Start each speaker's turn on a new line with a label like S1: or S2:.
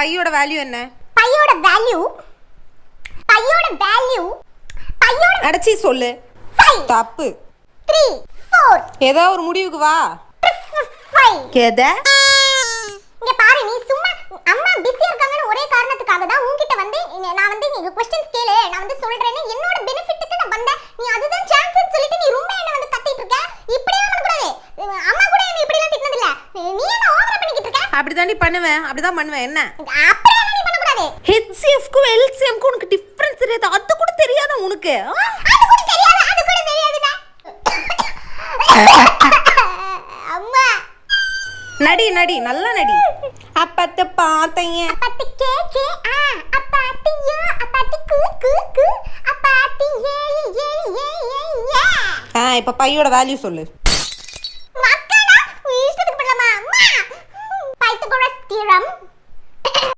S1: பையோட வேல்யூ என்ன?
S2: பையோட வேல்யூ
S1: அடச்சி சொல்லு.
S2: 5
S1: தப்பு.
S2: 3 4
S1: ஏதோ ஒரு முடிவுக்கு வா.
S2: 5
S1: எத?
S2: இங்க பாரு, நீ சும்மா அம்மா பிஸியா இருக்காங்கன்னு ஒரே காரணத்துக்காக தான் உன்கிட்ட வந்து நான் வந்து நீ क्वेश्चंस கேளு, நான் வந்து சொல்றேன்னு என்னோட பெனிஃபிட்டுக்கு நான் வந்தேன். நீ அதுதான் சான்ஸ்னு சொல்லிட்டு நீ ரொம்ப என்ன வந்து கத்திட்டு இருக்க. இப்படியே பண்ண கூடாது. அம்மா கூட என்ன இப்படி எல்லாம் திட்டினது இல்ல. நீ என்ன ஓவரா பண்ணிக்கிட்டு இருக்க?
S1: அப்படிதான் பண்ணுவேன். அப்படிதான் பண்ணுவேன். என்ன?
S2: அப்படியே நீ பண்ண கூடாது.
S1: HCF க்கு LCM க்கு உனக்கு டிஃபரன்ஸ் தெரியாது. அது கூட தெரியாதா உனக்கு?
S2: அது கூட தெரியாதுடா. அம்மா
S1: நடி நடி நல்லா நடி. அப்பத்த பாத்தைய
S2: அப்பத்தி கே அப்பத்தியா அப்பத்தி கு அப்பத்தி ஏ
S1: இப்ப பையோட வேல்யூ சொல்லு.